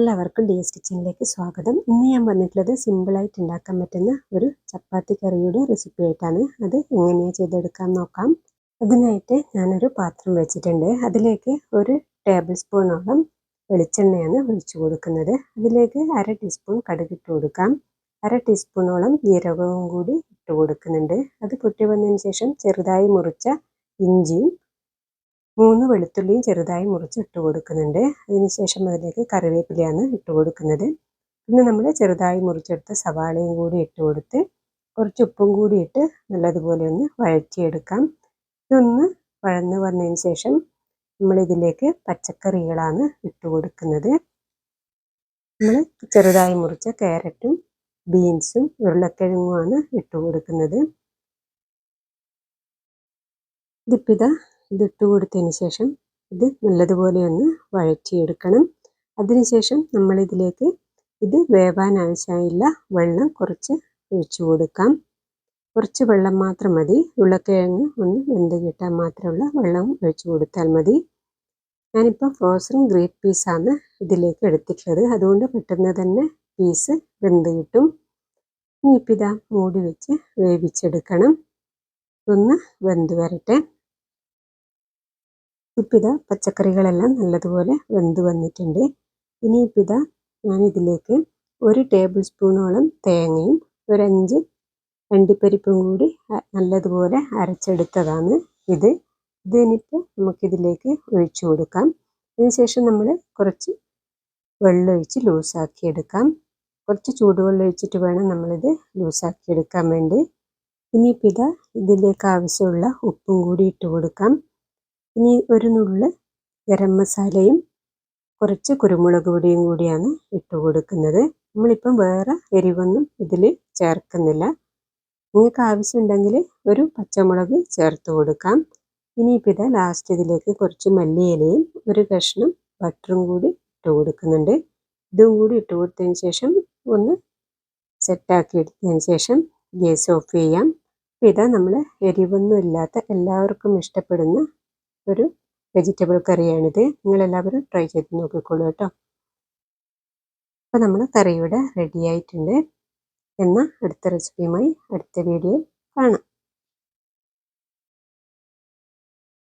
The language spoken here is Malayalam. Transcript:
എല്ലാവർക്കും DS കിച്ചണിലേക്ക് സ്വാഗതം. ഇന്ന് ഞാൻ വന്നിട്ടുള്ളത് സിമ്പിളായിട്ട് ഉണ്ടാക്കാൻ പറ്റുന്ന ഒരു ചപ്പാത്തി കറിയുടെ റെസിപ്പി ആയിട്ടാണ്. അത് എങ്ങനെയാണ് ചെയ്തെടുക്കാൻ നോക്കാം. അതിനായിട്ട് ഞാനൊരു പാത്രം വെച്ചിട്ടുണ്ട്. അതിലേക്ക് 1 ടേബിൾ സ്പൂണോളം വെളിച്ചെണ്ണയാണ് ഒഴിച്ചു കൊടുക്കുന്നത്. അതിലേക്ക് 1/2 ടീസ്പൂൺ കടുകിട്ട് കൊടുക്കാം. 1/2 ടീസ്പൂണോളം ജീരകവും കൂടി ഇട്ട് കൊടുക്കുന്നുണ്ട്. അത് പൊട്ടി വന്നതിന് ശേഷം ചെറുതായി മുറിച്ച ഇഞ്ചിയും 3 വെളുത്തുള്ളിയും ചെറുതായി മുറിച്ച് ഇട്ട് കൊടുക്കുന്നുണ്ട്. അതിനുശേഷം അതിലേക്ക് കറിവേപ്പിലയാണ് ഇട്ട് കൊടുക്കുന്നത്. പിന്നെ നമ്മൾ ചെറുതായി മുറിച്ചെടുത്ത സവാളയും കൂടി ഇട്ട് കൊടുത്ത് കുറച്ച് ഉപ്പും കൂടി ഇട്ട് നല്ലതുപോലെ ഒന്ന് വഴറ്റിയെടുക്കാം. ഇതൊന്ന് വഴന്ന് വന്നതിന് ശേഷം നമ്മളിതിലേക്ക് പച്ചക്കറികളാണ് ഇട്ട് കൊടുക്കുന്നത്. നമ്മൾ ചെറുതായി മുറിച്ച ക്യാരറ്റും ബീൻസും ഉരുളക്കിഴങ്ങുമാണ് ഇട്ട് കൊടുക്കുന്നത്. ഇതിട്ട് കൊടുത്തതിന് ശേഷം ഇത് നല്ലതുപോലെ ഒന്ന് വഴറ്റിയെടുക്കണം. അതിനുശേഷം നമ്മളിതിലേക്ക് ഇത് വേവാൻ ആവശ്യമായുള്ള വെള്ളം കുറച്ച് ഒഴിച്ചു കൊടുക്കാം. കുറച്ച് വെള്ളം മാത്രം മതി. ഉരുളക്കിഴങ്ങ് ഒന്ന് വെന്ത് കിട്ടാൻ മാത്രമുള്ള വെള്ളം ഒഴിച്ചു കൊടുത്താൽ മതി. ഞാനിപ്പോൾ ഫ്രോസൺ ഗ്രീൻ പീസാണ് ഇതിലേക്ക് എടുത്തിട്ടുള്ളത്. അതുകൊണ്ട് പെട്ടെന്ന് തന്നെ പീസ് വെന്ത് കിട്ടും. ഇനിയിപ്പോൾ ഇതാ മൂടി വെച്ച് വേവിച്ചെടുക്കണം. ഒന്ന് വെന്ത് വരട്ടെ. ഇപ്പം ഇതാ പച്ചക്കറികളെല്ലാം നല്ലതുപോലെ വെന്ത് വന്നിട്ടുണ്ട്. ഇനിയിപ്പോൾ ഇതാ ഞാനിതിലേക്ക് 1 ടേബിൾ സ്പൂണോളം തേങ്ങയും 5 അണ്ടിപ്പരിപ്പും കൂടി നല്ലതുപോലെ അരച്ചെടുത്തതാണ് ഇത്. ഇതിനിപ്പോൾ നമുക്കിതിലേക്ക് ഒഴിച്ചു കൊടുക്കാം. അതിനുശേഷം നമ്മൾ കുറച്ച് വെള്ളം ഒഴിച്ച് ലൂസാക്കി എടുക്കാം. കുറച്ച് ചൂടുവെള്ളം ഒഴിച്ചിട്ട് വേണം നമ്മളിത് ലൂസാക്കി എടുക്കാൻ വേണ്ടി. ഇനിയിപ്പോൾ ഇതാ ഇതിലേക്ക് ആവശ്യമുള്ള ഉപ്പും കൂടി ഇട്ട് കൊടുക്കാം. ഇനി ഒരു നുള്ള് ഗരം മസാലയും കുറച്ച് കുരുമുളക് പൊടിയും കൂടിയാണ് ഇട്ട് കൊടുക്കുന്നത്. നമ്മളിപ്പം വേറെ എരിവൊന്നും ഇതിൽ ചേർക്കുന്നില്ല. നിങ്ങൾക്ക് ആവശ്യമുണ്ടെങ്കിൽ ഒരു പച്ചമുളക് ചേർത്ത് കൊടുക്കാം. ഇനിയിപ്പോൾ ഇതാ ലാസ്റ്റ് ഇതിലേക്ക് കുറച്ച് മല്ലിയിലയും ഒരു കഷ്ണം ബട്ടറും കൂടി ഇട്ട് കൊടുക്കുന്നുണ്ട്. ഇതും കൂടി ഇട്ട് കൊടുത്തതിന് ശേഷം ഒന്ന് സെറ്റാക്കി എടുത്തതിന് ശേഷം ഗ്യാസ് ഓഫ് ചെയ്യാം. അപ്പോൾ ഇതാ നമ്മൾ എരിവൊന്നും ഇല്ലാത്ത എല്ലാവർക്കും ഇഷ്ടപ്പെടുന്ന ഒരു വെജിറ്റബിൾ കറിയാണിത്. നിങ്ങളെല്ലാവരും ട്രൈ ചെയ്ത് നോക്കിക്കോളൂ കേട്ടോ. അപ്പോൾ നമ്മൾ കറി ഇവിടെ റെഡി ആയിട്ടുണ്ട്. എന്നാൽ അടുത്ത റെസിപ്പിയുമായി അടുത്ത വീഡിയോയിൽ കാണാം.